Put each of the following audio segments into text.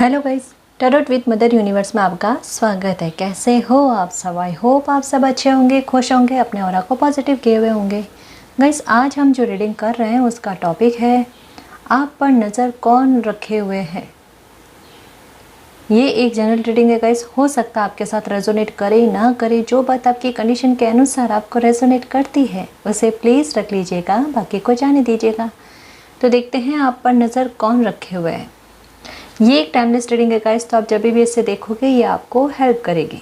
Hello guys, tarot with mother universe में आपका स्वागत है। कैसे हो आप सब? आई होप आप सब अच्छे होंगे, खुश होंगे, अपने ऑरा को पॉजिटिव किए हुए होंगे। गाइस, आज हम जो रीडिंग कर रहे हैं उसका टॉपिक है आप पर नज़र कौन रखे हुए हैं। ये एक जनरल रीडिंग है गाइस। हो सकता है आपके साथ रेजोनेट करे ना करे, जो बात आपकी कंडीशन के अनुसार आपको रेजोनेट करती है उसे प्लीज़ रख लीजिएगा, बाकी को जाने दीजिएगा। तो देखते हैं आप पर नज़र कौन रखे हुए हैं। ये एक टाइमलेस रीडिंग है गाइस, तो आप जब भी इसे देखोगे ये आपको हेल्प करेगी।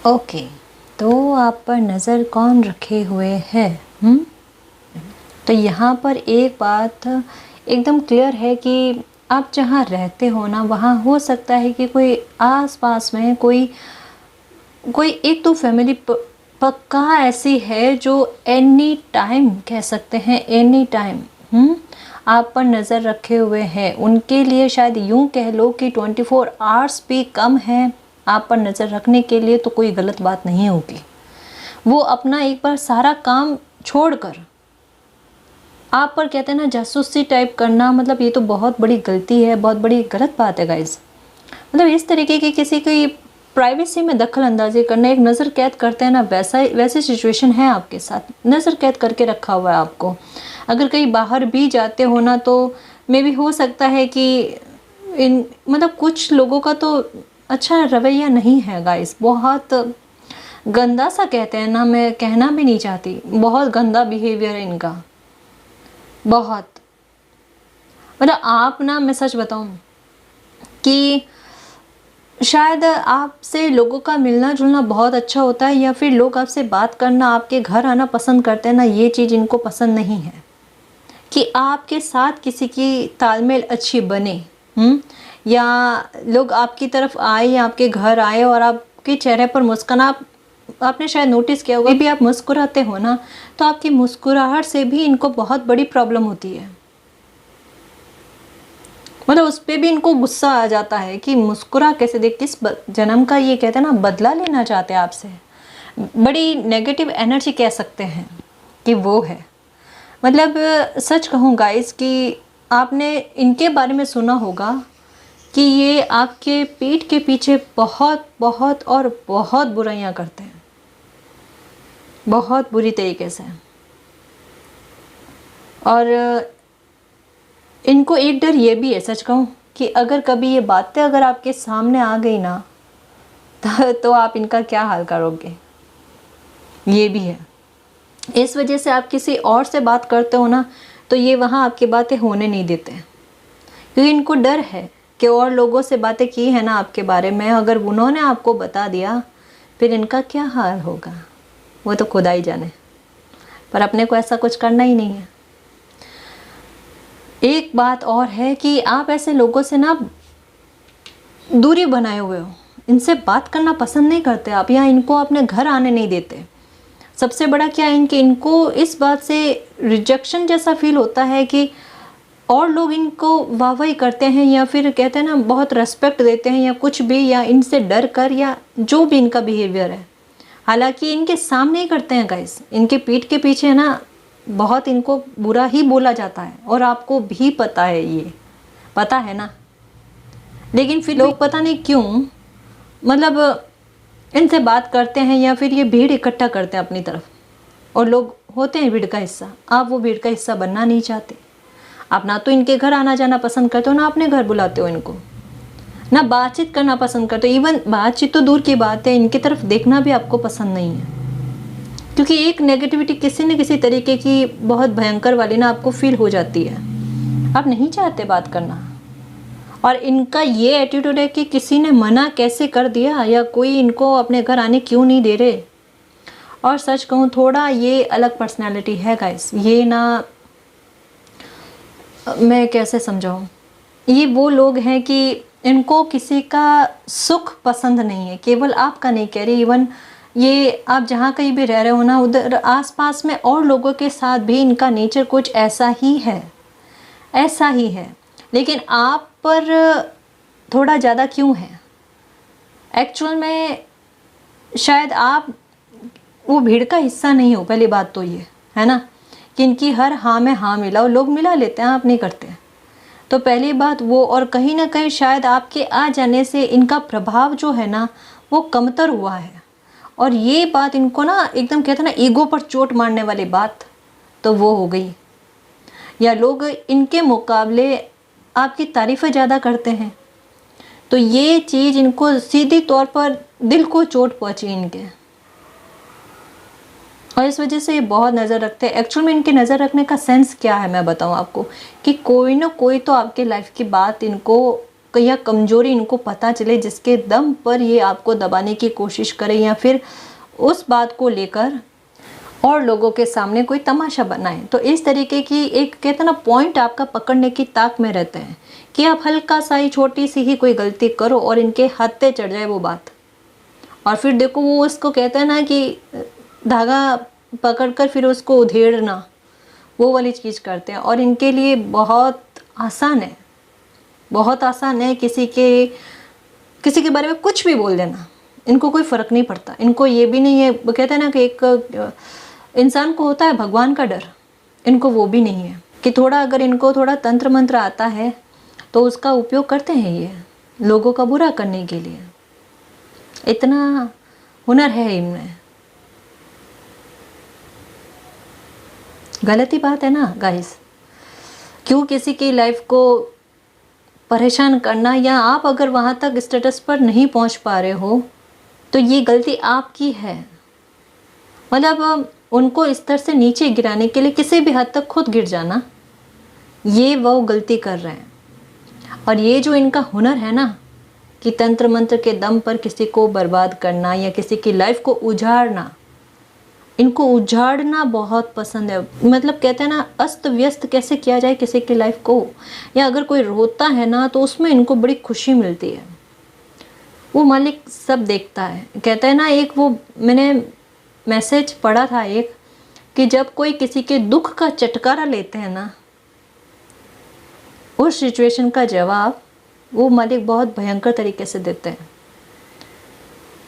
ओके, तो आप पर नज़र कौन रखे हुए हैं? तो यहाँ पर एक बात एकदम क्लियर है कि आप जहाँ रहते हो ना, वहाँ हो सकता है कि कोई आस-पास में कोई एक तो फैमिली पक्का ऐसी है जो एनी टाइम, कह सकते हैं एनी टाइम आप पर नज़र रखे हुए हैं। उनके लिए शायद यूँ कह लो कि 24 आवर्स भी कम है आप पर नज़र रखने के लिए, तो कोई गलत बात नहीं होगी। वो अपना एक बार सारा काम छोड़कर आप पर, कहते हैं ना, जासूसी टाइप करना, मतलब ये तो बहुत बड़ी गलती है, बहुत बड़ी गलत बात है गाइस। मतलब इस तरीके की किसी की प्राइवेसी में दखल अंदाजी करना, एक नज़र कैद करते हैं ना, वैसी सिचुएशन है आपके साथ। नज़र कैद करके रखा हुआ है आपको। अगर कहीं बाहर भी जाते हो ना, तो मे भी हो सकता है कि मतलब कुछ लोगों का तो अच्छा रवैया नहीं है गाइस, बहुत गंदा सा, कहते हैं ना, मैं कहना भी नहीं चाहती, बहुत गंदा बिहेवियर है इनका, बहुत। मतलब आप ना, मैं सच बताऊं कि शायद आपसे लोगों का मिलना जुलना बहुत अच्छा होता है, या फिर लोग आपसे बात करना, आपके घर आना पसंद करते हैं ना, ये चीज़ इनको पसंद नहीं है कि आपके साथ किसी की तालमेल अच्छी बने। या लोग आपकी तरफ आए, आपके घर आए और आपके चेहरे पर मुस्कान, आपने शायद नोटिस किया होगा, भी आप मुस्कुराते हो ना, तो आपकी मुस्कुराहट से भी इनको बहुत बड़ी प्रॉब्लम होती है। मतलब उस पर भी इनको गुस्सा आ जाता है कि मुस्कुरा कैसे देख, किस जन्म का ये, कहते हैं ना, बदला लेना चाहते हैं आपसे। बड़ी नेगेटिव एनर्जी कह सकते हैं कि वो है। मतलब सच कहूँ गाइस कि आपने इनके बारे में सुना होगा कि ये आपके पीठ के पीछे बहुत बहुत और बहुत बुराइयां करते हैं, बहुत बुरी तरीके से। और इनको एक डर ये भी है, सच कहूँ, कि अगर कभी ये बातें अगर आपके सामने आ गई ना, तो आप इनका क्या हाल करोगे, ये भी है। इस वजह से आप किसी और से बात करते हो ना, तो ये वहाँ आपकी बातें होने नहीं देते, क्योंकि इनको डर है कि और लोगों से बातें की है ना आपके बारे में, अगर उन्होंने आपको बता दिया फिर इनका क्या हाल होगा। वो तो खुदा ही जाने, पर अपने को ऐसा कुछ करना ही नहीं है। एक बात और है कि आप ऐसे लोगों से ना दूरी बनाए हुए हो, इनसे बात करना पसंद नहीं करते आप, या इनको अपने घर आने नहीं देते। सबसे बड़ा क्या है इनको इस बात से रिजेक्शन जैसा फील होता है कि और लोग इनको वाहवाही करते हैं या फिर कहते हैं ना बहुत रेस्पेक्ट देते हैं या कुछ भी, या इनसे डर कर, या जो भी इनका बिहेवियर है। हालांकि इनके सामने ही करते हैं गाइस, इनके पीठ के पीछे है ना बहुत इनको बुरा ही बोला जाता है, और आपको भी पता है, ये पता है ना। लेकिन फिर लोग पता नहीं क्यों मतलब इनसे बात करते हैं या फिर ये भीड़ इकट्ठा करते हैं अपनी तरफ, और लोग होते हैं भीड़ का हिस्सा। आप वो भीड़ का हिस्सा बनना नहीं चाहते। आप ना तो इनके घर आना जाना पसंद करते हो, ना अपने घर बुलाते हो इनको, ना बातचीत करना पसंद करते हो। इवन बातचीत तो दूर की बात है, इनकी तरफ देखना भी आपको पसंद नहीं है, क्योंकि एक नेगेटिविटी किसी न किसी तरीके की बहुत भयंकर वाली ना आपको फील हो जाती है। आप नहीं चाहते बात करना, और इनका ये एटीट्यूड है कि किसी ने मना कैसे कर दिया या कोई इनको अपने घर आने क्यों नहीं दे रहे। और सच कहूँ थोड़ा ये अलग पर्सनैलिटी है गाइस, ये ना मैं कैसे समझाऊँ, ये वो लोग हैं कि इनको किसी का सुख पसंद नहीं है। केवल आपका नहीं कह रही, इवन ये आप जहाँ कहीं भी रह रहे हो ना, उधर आसपास में और लोगों के साथ भी इनका नेचर कुछ ऐसा ही है, ऐसा ही है। लेकिन आप पर थोड़ा ज़्यादा क्यों है? एक्चुअल में शायद आप वो भीड़ का हिस्सा नहीं हो। पहली बात तो ये है ना कि इनकी हर हाँ में हाँ मिलाओ, लोग मिला लेते हैं, आप नहीं करते। तो पहली बात वो, और कहीं ना कहीं शायद आपके आ जाने से इनका प्रभाव जो है ना वो कमतर हुआ है। और ये बात इनको ना एकदम कहते हैं ना ईगो पर चोट मारने वाली बात, तो वो हो गई। या लोग इनके मुकाबले आपकी तारीफ़ें ज़्यादा करते हैं, तो ये चीज़ इनको सीधी तौर पर दिल को चोट पहुँची इनके, और इस वजह से ये बहुत नज़र रखते हैं। एक्चुअल में इनकी नज़र रखने का सेंस क्या है मैं बताऊं आपको, कि कोई ना कोई तो आपके लाइफ की बात इनको या कमज़ोरी इनको पता चले, जिसके दम पर ये आपको दबाने की कोशिश करें, या फिर उस बात को लेकर और लोगों के सामने कोई तमाशा बनाए। तो इस तरीके की एक कहते हैं ना पॉइंट आपका पकड़ने की ताक में रहते हैं कि आप हल्का सा ही छोटी सी ही कोई गलती करो और इनके हत्थे चढ़ जाए वो बात, और फिर देखो वो उसको कहते हैं ना कि धागा पकड़कर फिर उसको उधेड़ना, वो वाली चीज़ करते हैं। और इनके लिए बहुत आसान है, बहुत आसान है किसी के बारे में कुछ भी बोल देना, इनको कोई फ़र्क नहीं पड़ता। इनको ये भी नहीं है, कहते हैं ना कि एक इंसान को होता है भगवान का डर, इनको वो भी नहीं है कि थोड़ा अगर इनको थोड़ा तंत्र मंत्र आता है तो उसका उपयोग करते हैं ये लोगों का बुरा करने के लिए। इतना हुनर है इनमें। गलत ही बात है ना गाइस, क्यों किसी की लाइफ को परेशान करना, या आप अगर वहाँ तक स्टेटस पर नहीं पहुँच पा रहे हो तो ये गलती आपकी है। मतलब उनको इस तरह से नीचे गिराने के लिए किसी भी हद तक खुद गिर जाना, ये वो गलती कर रहे हैं। और ये जो इनका हुनर है ना कि तंत्र मंत्र के दम पर किसी को बर्बाद करना या किसी की लाइफ को उजाड़ना, इनको उजाड़ना बहुत पसंद है। मतलब कहते हैं ना अस्त व्यस्त कैसे किया जाए किसी की लाइफ को, या अगर कोई रोता है ना तो उसमें इनको बड़ी खुशी मिलती है। वो मालिक सब देखता है। कहते हैं ना एक वो मैंने मैसेज पढ़ा था एक, कि जब कोई किसी के दुख का चटकारा लेते हैं ना, उस सिचुएशन का जवाब वो मालिक बहुत भयंकर तरीके से देते हैं।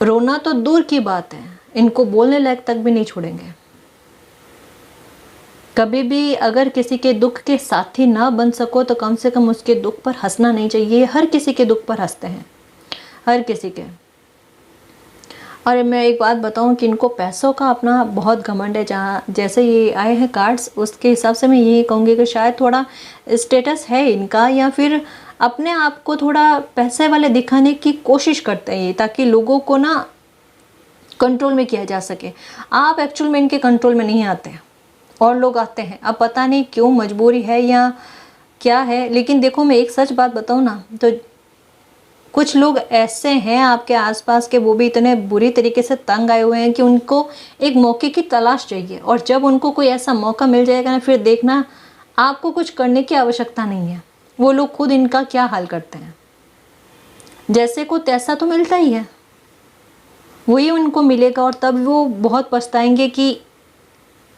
रोना तो दूर की बात है, इनको बोलने लायक तक भी नहीं छोड़ेंगे। कभी भी अगर किसी के दुख के साथी ना बन सको तो कम से कम उसके दुख पर हंसना नहीं चाहिए। हर किसी के दुख पर हंसते हैं, हर किसी के। और मैं एक बात बताऊं कि इनको पैसों का अपना बहुत घमंड है। जहाँ जैसे ये आए हैं कार्ड्स, उसके हिसाब से मैं यही कहूँगी कि शायद थोड़ा स्टेटस है इनका, या फिर अपने आप को थोड़ा पैसे वाले दिखाने की कोशिश करते हैं ये, ताकि लोगों को ना कंट्रोल में किया जा सके। आप एक्चुअल में इनके कंट्रोल में नहीं आते, और लोग आते हैं। अब पता नहीं क्यों, मजबूरी है या क्या है। लेकिन देखो मैं एक सच बात बताऊँ ना, तो कुछ लोग ऐसे हैं आपके आसपास के, वो भी इतने बुरी तरीके से तंग आए हुए हैं कि उनको एक मौके की तलाश चाहिए, और जब उनको कोई ऐसा मौका मिल जाएगा ना, फिर देखना आपको कुछ करने की आवश्यकता नहीं है, वो लोग खुद इनका क्या हाल करते हैं। जैसे को तैसा तो मिलता ही है, वही उनको मिलेगा, और तब वो बहुत पछताएंगे कि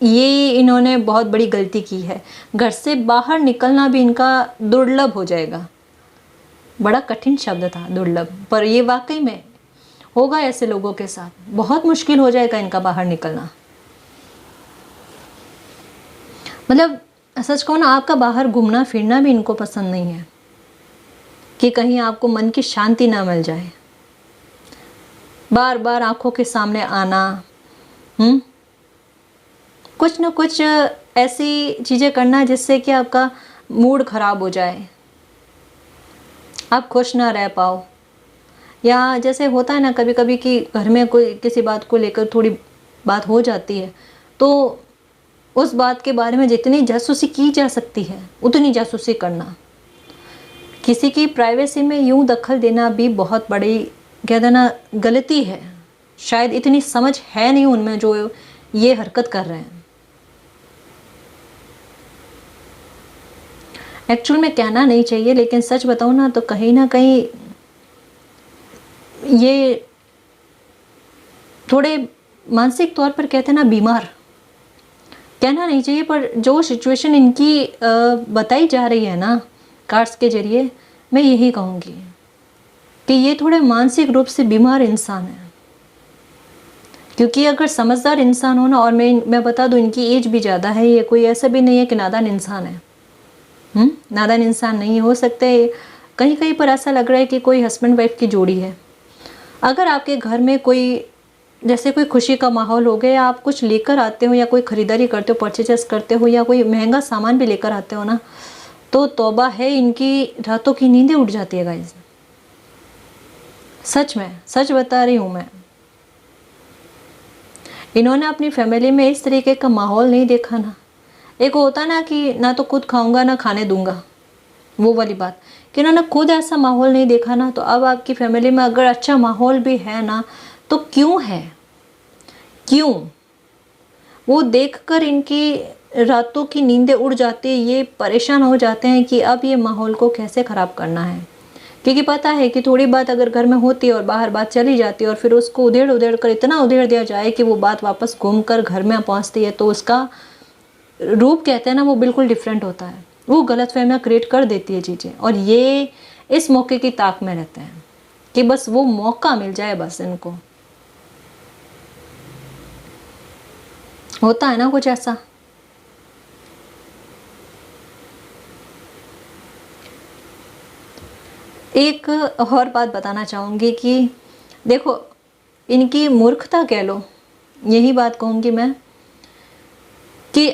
ये इन्होंने बहुत बड़ी गलती की है। घर से बाहर निकलना भी इनका दुर्लभ हो जाएगा। बड़ा कठिन शब्द था दुर्लभ, पर ये वाकई में होगा ऐसे लोगों के साथ, बहुत मुश्किल हो जाएगा इनका बाहर निकलना। मतलब सच कहूँ ना, आपका बाहर घूमना फिरना भी इनको पसंद नहीं है, कि कहीं आपको मन की शांति ना मिल जाए, बार बार आंखों के सामने आना, कुछ न कुछ ऐसी चीज़ें करना जिससे कि आपका मूड खराब हो जाए, आप खुश ना रह पाओ। या जैसे होता है ना कभी कभी कि घर में कोई किसी बात को लेकर थोड़ी बात हो जाती है, तो उस बात के बारे में जितनी जासूसी की जा सकती है उतनी जासूसी करना। किसी की प्राइवेसी में यूं दखल देना भी बहुत बड़ी, कहते ना, गलती है। शायद इतनी समझ है नहीं उनमें जो ये हरकत कर रहे हैं। एक्चुअल में कहना नहीं चाहिए, लेकिन सच बताऊं ना तो कहीं ना कहीं ये थोड़े मानसिक तौर पर, कहते हैं ना, बीमार। कहना नहीं चाहिए, पर जो सिचुएशन इनकी बताई जा रही है ना कार्ड्स के जरिए, मैं यही कहूँगी कि ये थोड़े मानसिक रूप से बीमार इंसान है। क्योंकि अगर समझदार इंसान हो ना, और मैं बता दूं इनकी एज भी ज़्यादा है, ये कोई ऐसा भी नहीं है कि नादान इंसान है। नादान इंसान नहीं हो सकते। कहीं कहीं पर ऐसा लग रहा है कि कोई हस्बैंड वाइफ की जोड़ी है। अगर आपके घर में कोई, जैसे कोई खुशी का माहौल हो गया, आप कुछ लेकर आते हो या कोई ख़रीदारी करते हो, परचेज करते हो, या कोई महंगा सामान भी लेकर आते हो ना, तो तौबा है, इनकी रातों की नींदें उड़ जाती है गाइस। सच में, सच बता रही हूँ मैं। इन्होंने अपनी फैमिली में इस तरीके का माहौल नहीं देखा ना। एक होता ना कि ना तो खुद खाऊंगा ना खाने दूंगा, वो वाली बात, कि इन्होंने खुद ऐसा माहौल नहीं देखा ना। तो अब आपकी फैमिली में अगर अच्छा माहौल भी है ना, तो क्यों है, क्यों? वो देखकर इनकी रातों की नींदें उड़ जाती है, ये परेशान हो जाते हैं कि अब ये माहौल को कैसे ख़राब करना है। क्योंकि पता है कि थोड़ी बात अगर घर में होती है और बाहर बात चली जाती है, और फिर उसको उधेड़ उधेड़ कर इतना उधेड़ दिया जाए कि वो बात वापस घूम कर घर में पहुंचती है, तो उसका रूप, कहते हैं ना, वो बिल्कुल डिफरेंट होता है। वो गलतफहमियां क्रिएट कर देती है चीज़ें, और ये इस मौके की ताक में रहते हैं कि बस वो मौका मिल जाए, बस इनको होता है ना कुछ ऐसा। एक और बात बताना चाहूँगी कि देखो, इनकी मूर्खता कह लो, यही बात कहूँगी मैं, कि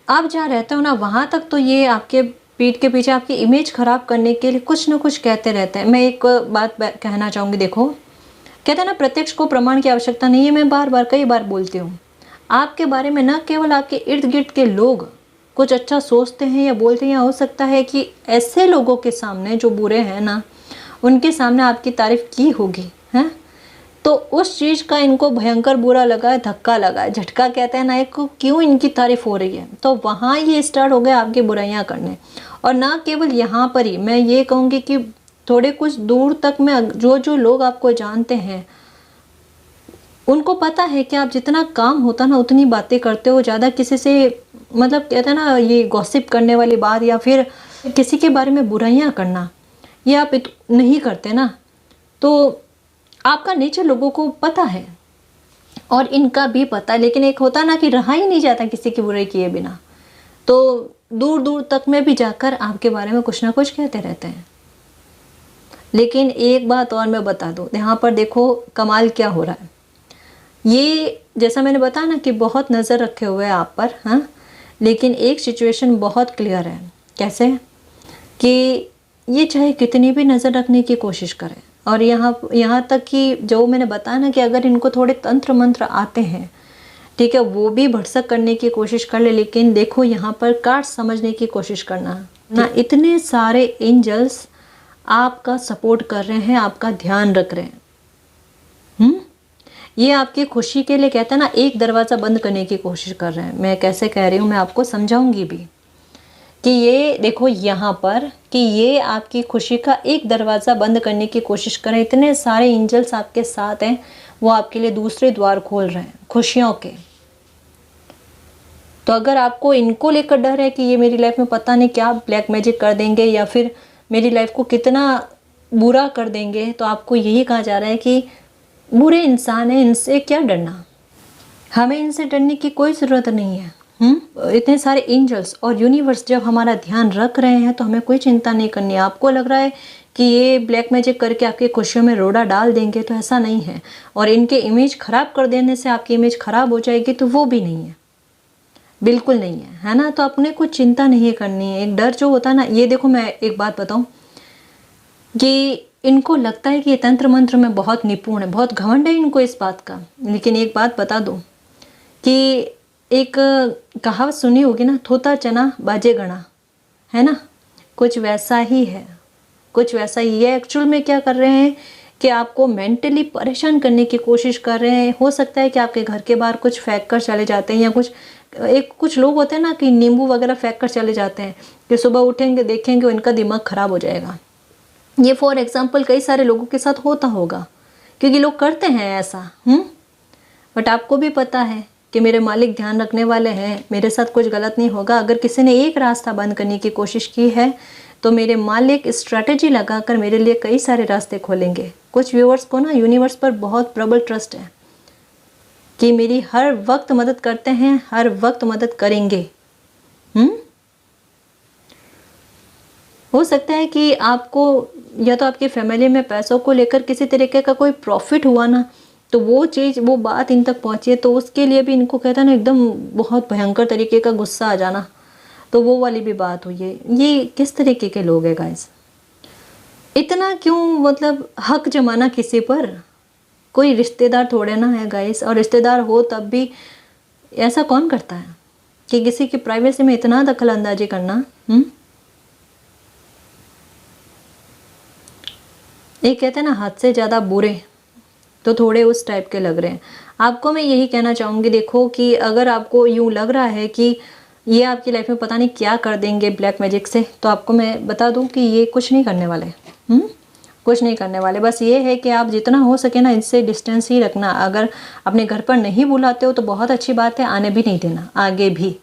आप जहाँ रहते हो ना, वहाँ तक तो ये आपके पीठ के पीछे आपकी इमेज ख़राब करने के लिए कुछ ना कुछ कहते रहते हैं। मैं एक बात कहना चाहूँगी, देखो, कहते हैं ना, प्रत्यक्ष को प्रमाण की आवश्यकता नहीं है। मैं बार बार कई बार बोलती हूँ, आपके बारे में न केवल आपके इर्द गिर्द के लोग कुछ अच्छा सोचते हैं या बोलते हैं, या हो सकता है कि ऐसे लोगों के सामने जो बुरे हैं ना, उनके सामने आपकी तारीफ़ की होगी, हैं, तो उस चीज़ का इनको भयंकर बुरा लगा है, धक्का लगा है, झटका कहते हैं ना एक को, क्यों इनकी तारीफ़ हो रही है, तो वहाँ ये स्टार्ट हो गया आपकी बुराइयाँ करने। और ना केवल यहाँ पर ही, मैं ये कहूँगी कि थोड़े कुछ दूर तक में जो जो लोग आपको जानते हैं, उनको पता है कि आप जितना काम होता ना उतनी बातें करते हो, ज़्यादा किसी से, मतलब कहते हैं ना, ये गॉसिप करने वाली बात या फिर किसी के बारे में बुराइयाँ करना, ये आप नहीं करते ना। तो आपका नेचर लोगों को पता है, और इनका भी पता है, लेकिन एक होता ना कि रहा ही नहीं जाता किसी की बुराई किए बिना, तो दूर दूर तक में भी जाकर आपके बारे में कुछ ना कुछ कहते रहते हैं। लेकिन एक बात और मैं बता दूँ, यहाँ पर देखो कमाल क्या हो रहा है। ये जैसा मैंने बताया ना कि बहुत नज़र रखे हुए हैं आप पर, हाँ, लेकिन एक सिचुएशन बहुत क्लियर है। कैसे? कि ये चाहे कितनी भी नज़र रखने की कोशिश करें, और यहाँ तक कि जो मैंने बताया ना कि अगर इनको थोड़े तंत्र मंत्र आते हैं, ठीक है, वो भी भरसक करने की कोशिश कर ले। लेकिन देखो यहाँ पर कार्ड समझने की कोशिश करना ना, इतने सारे एंजल्स आपका सपोर्ट कर रहे हैं, आपका ध्यान रख रहे हैं। ये आपकी खुशी के लिए, कहते हैं ना, एक दरवाज़ा बंद करने की कोशिश कर रहे हैं। मैं कैसे कह रही हूँ, मैं आपको समझाऊंगी भी कि ये देखो यहाँ पर कि ये आपकी खुशी का एक दरवाज़ा बंद करने की कोशिश कर रहे हैं। इतने सारे एंजल्स आपके साथ हैं, वो आपके लिए दूसरे द्वार खोल रहे हैं खुशियों के। तो अगर आपको इनको लेकर डर है कि ये मेरी लाइफ में पता नहीं क्या ब्लैक मैजिक कर देंगे या फिर मेरी लाइफ को कितना बुरा कर देंगे, तो आपको यही कहा जा रहा है कि बुरे इंसान हैं, इनसे क्या डरना, हमें इनसे डरने की कोई ज़रूरत नहीं है। इतने सारे एंजल्स और यूनिवर्स जब हमारा ध्यान रख रहे हैं तो हमें कोई चिंता नहीं करनी है। आपको लग रहा है कि ये ब्लैक मैजिक करके आपकी खुशियों में रोड़ा डाल देंगे, तो ऐसा नहीं है। और इनके इमेज ख़राब कर देने से आपकी इमेज ख़राब हो जाएगी, तो वो भी नहीं है, बिल्कुल नहीं है ना। तो अपने को चिंता नहीं करनी है। एक डर जो होता है ना, ये देखो मैं एक बात बताऊं कि इनको लगता है कि ये तंत्र मंत्र में बहुत निपुण है, बहुत घमंड है इनको इस बात का। लेकिन एक बात बता दूं कि एक कहावत सुनी होगी ना, थोता चना बाजे गणा, है ना, कुछ वैसा ही है, कुछ वैसा ही है। एक्चुअल में क्या कर रहे हैं कि आपको मेंटली परेशान करने की कोशिश कर रहे हैं। हो सकता है कि आपके घर के बाहर कुछ फेंक कर चले जाते हैं, या कुछ लोग होते हैं ना कि नींबू वगैरह फेंक कर चले जाते हैं कि सुबह उठेंगे देखेंगे उनका दिमाग ख़राब हो जाएगा। ये फॉर एग्जांपल कई सारे लोगों के साथ होता होगा, क्योंकि लोग करते हैं ऐसा। बट आपको भी पता है कि मेरे मालिक ध्यान रखने वाले हैं, मेरे साथ कुछ गलत नहीं होगा। अगर किसी ने एक रास्ता बंद करने की कोशिश की है तो मेरे मालिक स्ट्रैटेजी लगाकर मेरे लिए कई सारे रास्ते खोलेंगे। कुछ व्यूअर्स को ना यूनिवर्स पर बहुत प्रबल ट्रस्ट है कि मेरी हर वक्त मदद करते हैं, हर वक्त मदद करेंगे। हो सकता है कि आपको या तो आपकी फैमिली में पैसों को लेकर किसी तरीके का कोई प्रॉफिट हुआ ना, तो वो चीज़, वो बात इन तक पहुंची है, तो उसके लिए भी इनको, कहता है ना, एकदम बहुत भयंकर तरीके का गुस्सा आ जाना, तो वो वाली भी बात हुई है। ये किस तरीके के लोग हैं गाइस? इतना क्यों मतलब हक जमाना किसी पर? कोई रिश्तेदार थोड़े ना है गाइस, और रिश्तेदार हो तब भी ऐसा कौन करता है कि किसी की प्राइवेसी में इतना दखल अंदाजी करना। ये कहते हैं ना, हद से ज़्यादा बुरे, तो थोड़े उस टाइप के लग रहे हैं। आपको मैं यही कहना चाहूँगी, देखो कि अगर आपको यूँ लग रहा है कि ये आपकी लाइफ में पता नहीं क्या कर देंगे ब्लैक मैजिक से, तो आपको मैं बता दूँ कि ये कुछ नहीं करने वाले। कुछ नहीं करने वाले। बस ये है कि आप जितना हो सके ना इनसे डिस्टेंस ही रखना। अगर अपने घर पर नहीं बुलाते हो तो बहुत अच्छी बात है, आने भी नहीं देना आगे भी,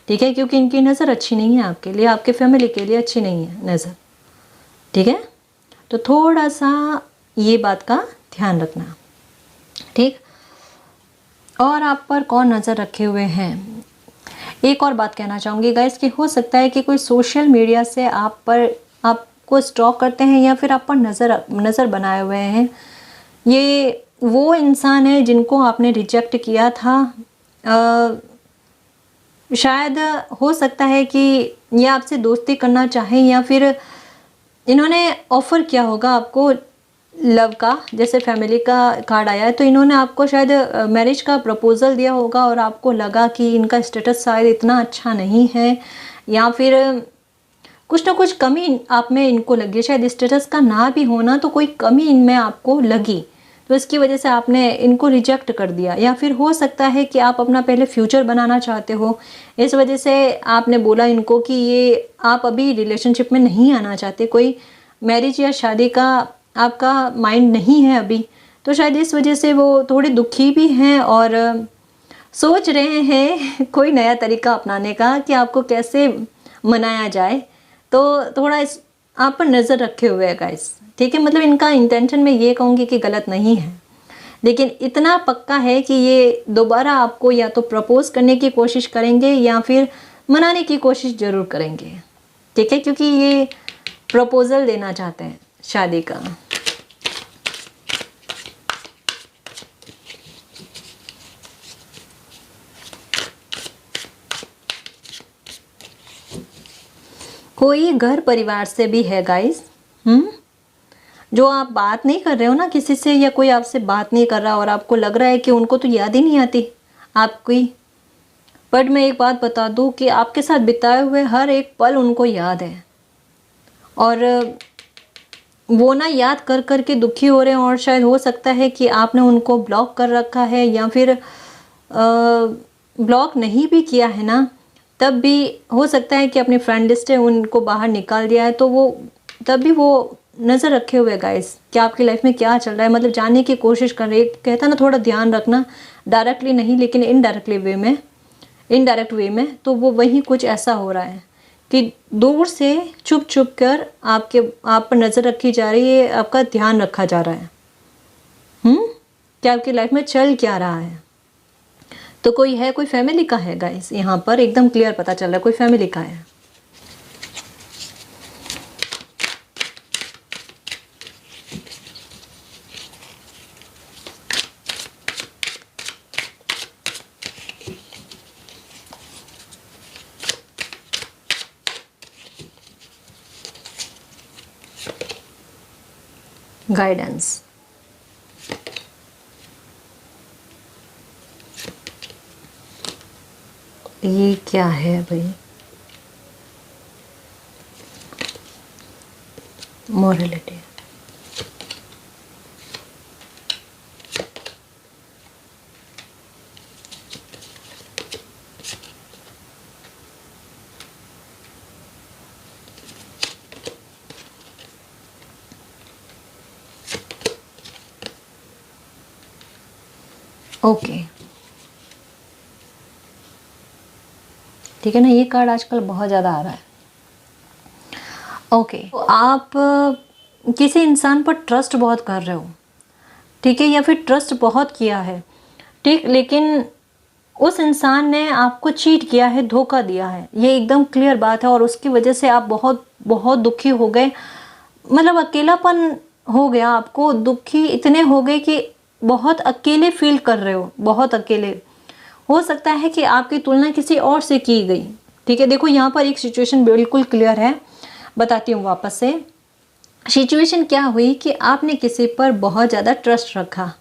ठीक है, क्योंकि इनकी नज़र अच्छी नहीं है आपके लिए, आपके फैमिली के लिए अच्छी नहीं है नज़र, ठीक है। तो थोड़ा सा ये बात का ध्यान रखना, ठीक। और आप पर कौन नज़र रखे हुए हैं? एक और बात कहना चाहूँगी गाइस कि हो सकता है कि कोई सोशल मीडिया से आपको स्टॉक करते हैं या फिर आप पर नज़र बनाए हुए हैं। ये वो इंसान है जिनको आपने रिजेक्ट किया था। शायद हो सकता है कि ये आपसे दोस्ती करना चाहें, या फिर इन्होंने ऑफ़र किया होगा आपको लव का, जैसे फैमिली का कार्ड आया है, तो इन्होंने आपको शायद मैरिज का प्रपोज़ल दिया होगा और आपको लगा कि इनका स्टेटस शायद इतना अच्छा नहीं है, या फिर कुछ ना कुछ कमी आप में इनको लगी। शायद स्टेटस का ना भी होना तो कोई कमी इनमें आपको लगी, तो इसकी वजह से आपने इनको रिजेक्ट कर दिया। या फिर हो सकता है कि आप अपना पहले फ्यूचर बनाना चाहते हो, इस वजह से आपने बोला इनको कि ये आप अभी रिलेशनशिप में नहीं आना चाहते, कोई मैरिज या शादी का आपका माइंड नहीं है अभी, तो शायद इस वजह से वो थोड़े दुखी भी हैं और सोच रहे हैं कोई नया तरीका अपनाने का कि आपको कैसे मनाया जाए। तो थोड़ा इस आप पर नज़र रखे हुए हैं गाइस, ठीक है। मतलब इनका इंटेंशन मैं ये कहूँगी कि गलत नहीं है, लेकिन इतना पक्का है कि ये दोबारा आपको या तो प्रपोज करने की कोशिश करेंगे या फिर मनाने की कोशिश ज़रूर करेंगे, ठीक है, क्योंकि ये प्रपोज़ल देना चाहते हैं शादी का। कोई घर परिवार से भी है गाइस, जो आप बात नहीं कर रहे हो ना किसी से, या कोई आपसे बात नहीं कर रहा और आपको लग रहा है कि उनको तो याद ही नहीं आती आपकी। बट मैं एक बात बता दूं कि आपके साथ बिताए हुए हर एक पल उनको याद है, और वो ना याद कर कर के दुखी हो रहे हैं, और शायद हो सकता है कि आपने उनको ब्लॉक कर रखा है, या फिर ब्लॉक नहीं भी किया है ना, तब भी हो सकता है कि अपनी फ्रेंड लिस्ट है उनको बाहर निकाल दिया है, तो वो तब भी वो नज़र रखे हुए गाइस कि आपकी लाइफ में क्या चल रहा है, मतलब जानने की कोशिश कर रहे हैं। कहता ना थोड़ा ध्यान रखना, डायरेक्टली नहीं लेकिन इनडायरेक्टली वे में, इनडायरेक्ट वे में, तो वो वही कुछ ऐसा हो रहा है कि दूर से छुप छुप कर आप पर नज़र रखी जा रही है, आपका ध्यान रखा जा रहा है। कि आपकी लाइफ में चल क्या रहा है। तो कोई है, कोई फैमिली का है गाइस, यहाँ पर एकदम क्लियर पता चल रहा है कोई फैमिली का है। गाइडेंस, ये क्या है भाई, मोरलिटी, ओके ठीक है ना। ये कार्ड आजकल बहुत ज़्यादा आ रहा है। ओके तो आप किसी इंसान पर ट्रस्ट बहुत कर रहे हो, ठीक है, या फिर ट्रस्ट बहुत किया है, ठीक, लेकिन उस इंसान ने आपको चीट किया है, धोखा दिया है, ये एकदम क्लियर बात है। और उसकी वजह से आप बहुत बहुत दुखी हो गए, मतलब अकेलापन हो गया आपको, दुखी इतने हो गए कि बहुत अकेले फील कर रहे हो, बहुत अकेले। हो सकता है कि आपकी तुलना किसी और से की गई, ठीक है। देखो यहाँ पर एक सिचुएशन बिल्कुल क्लियर है, बताती हूँ वापस से। सिचुएशन क्या हुई कि आपने किसी पर बहुत ज़्यादा ट्रस्ट रखा,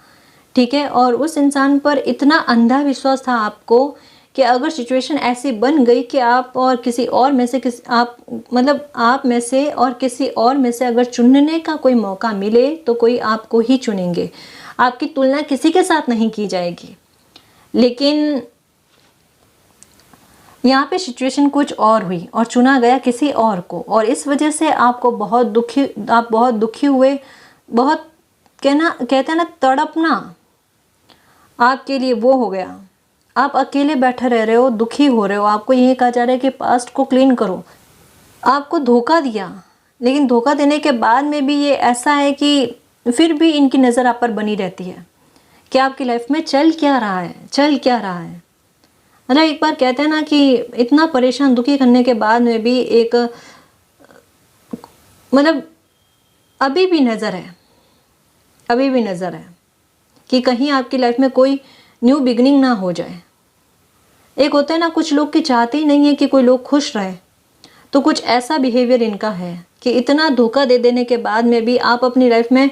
ठीक है, और उस इंसान पर इतना अंधा विश्वास था आपको कि अगर सिचुएशन ऐसी बन गई कि आप और किसी और में से किसी आप मतलब आप में से और किसी और में से अगर चुनने का कोई मौका मिले तो कोई आपको ही चुनेंगे, आपकी तुलना किसी के साथ नहीं की जाएगी। लेकिन यहाँ पे सिचुएशन कुछ और हुई और चुना गया किसी और को, और इस वजह से आपको आप बहुत दुखी हुए, बहुत कहते हैं ना तड़पना आपके लिए वो हो गया। आप अकेले बैठे रह रहे हो, दुखी हो रहे हो, आपको यही कहा जा रहा है कि पास्ट को क्लीन करो। आपको धोखा दिया, लेकिन धोखा देने के बाद में भी ये ऐसा है कि फिर भी इनकी नज़र आप पर बनी रहती है कि आपकी लाइफ में चल क्या रहा है, चल क्या रहा है। मतलब एक बार कहते हैं ना कि इतना परेशान दुखी करने के बाद में भी एक मतलब अभी भी नज़र है, अभी भी नज़र है कि कहीं आपकी लाइफ में कोई न्यू बिगनिंग ना हो जाए। एक होता है ना कुछ लोग की चाहते ही नहीं है कि कोई लोग खुश रहे, तो कुछ ऐसा बिहेवियर इनका है कि इतना धोखा दे देने के बाद में भी आप अपनी लाइफ में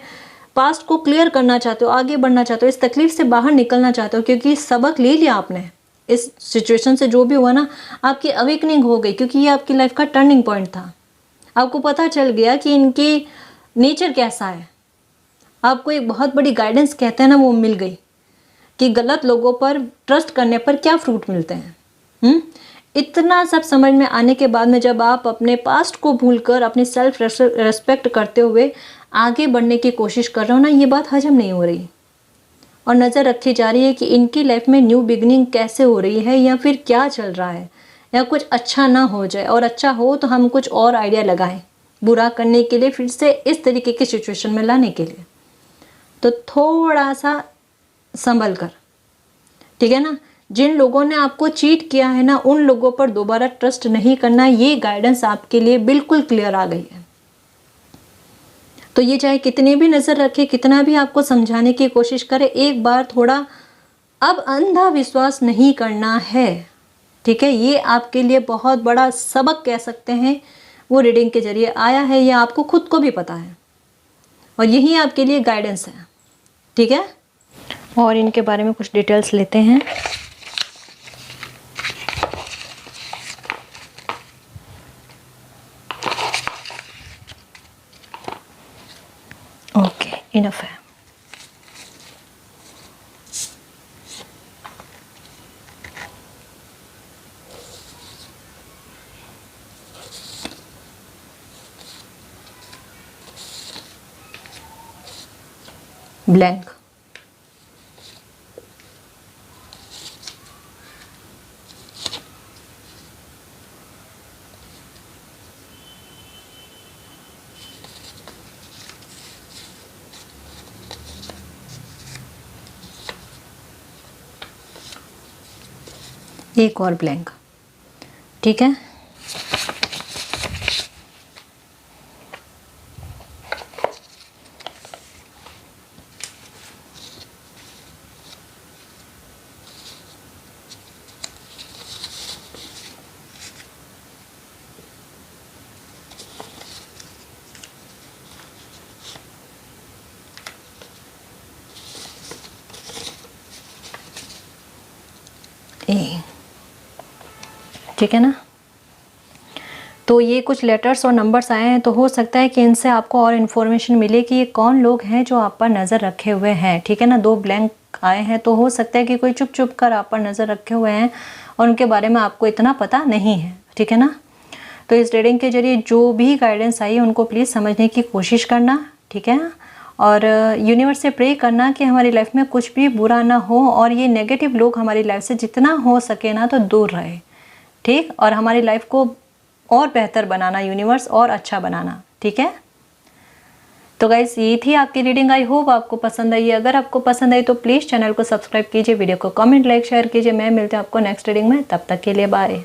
पास्ट को क्लियर करना चाहते हो, आगे बढ़ना चाहते हो, इस तकलीफ से बाहर निकलना चाहते हो, क्योंकि सबक ले लिया आपने इस सिचुएशन से। जो भी हुआ ना, आपकी अवेकनिंग हो गई, क्योंकि ये आपकी लाइफ का टर्निंग पॉइंट था। आपको पता चल गया कि इनकी नेचर कैसा है, आपको एक बहुत बड़ी गाइडेंस कहते हैं ना वो मिल गई कि गलत लोगों पर ट्रस्ट करने पर क्या फ्रूट मिलते हैं। इतना सब समझ में आने के बाद में जब आप अपने पास्ट को भूलकर अपनी सेल्फ रेस्पेक्ट करते हुए आगे बढ़ने की कोशिश कर रहे हो ना, ये बात हजम नहीं हो रही और नज़र रखी जा रही है कि इनकी लाइफ में न्यू बिगनिंग कैसे हो रही है, या फिर क्या चल रहा है, या कुछ अच्छा ना हो जाए, और अच्छा हो तो हम कुछ और आइडिया लगाएं बुरा करने के लिए, फिर से इस तरीके की सिचुएशन में लाने के लिए। तो थोड़ा सा संभल कर, ठीक है ना। जिन लोगों ने आपको चीट किया है ना, उन लोगों पर दोबारा ट्रस्ट नहीं करना, ये गाइडेंस आपके लिए बिल्कुल क्लियर आ गई है। तो ये चाहे कितनी भी नज़र रखे, कितना भी आपको समझाने की कोशिश करे, एक बार थोड़ा अब अंधा विश्वास नहीं करना है, ठीक है। ये आपके लिए बहुत बड़ा सबक कह सकते हैं, वो रीडिंग के जरिए आया है, ये आपको खुद को भी पता है, और यही आपके लिए गाइडेंस है, ठीक है। और इनके बारे में कुछ डिटेल्स लेते हैं। इनफ है। ब्लैंक। एक और ब्लैंक। ठीक है, ए। ठीक है ना। तो ये कुछ लेटर्स और नंबर्स आए हैं, तो हो सकता है कि इनसे आपको और इन्फॉर्मेशन मिले कि ये कौन लोग हैं जो आप पर नज़र रखे हुए हैं। ठीक है ना। 2 ब्लैंक आए हैं, तो हो सकता है कि कोई चुप चुप कर आप पर नज़र रखे हुए हैं और उनके बारे में आपको इतना पता नहीं है। ठीक है ना। तो इस रीडिंग के जरिए जो भी गाइडेंस आई है उनको प्लीज़ समझने की कोशिश करना। ठीक है ना। और यूनिवर्स से प्रे करना कि हमारी लाइफ में कुछ भी बुरा ना हो और ये नेगेटिव लोग हमारी लाइफ से जितना हो सके ना तो दूर रहे। ठीक। और हमारी लाइफ को और बेहतर बनाना, यूनिवर्स और अच्छा बनाना। ठीक है। तो गाइस ये थी आपकी रीडिंग। आई होप आपको पसंद आई। अगर आपको पसंद आई तो प्लीज़ चैनल को सब्सक्राइब कीजिए, वीडियो को कमेंट लाइक शेयर कीजिए। मैं मिलती हूँ आपको नेक्स्ट रीडिंग में, तब तक के लिए बाय।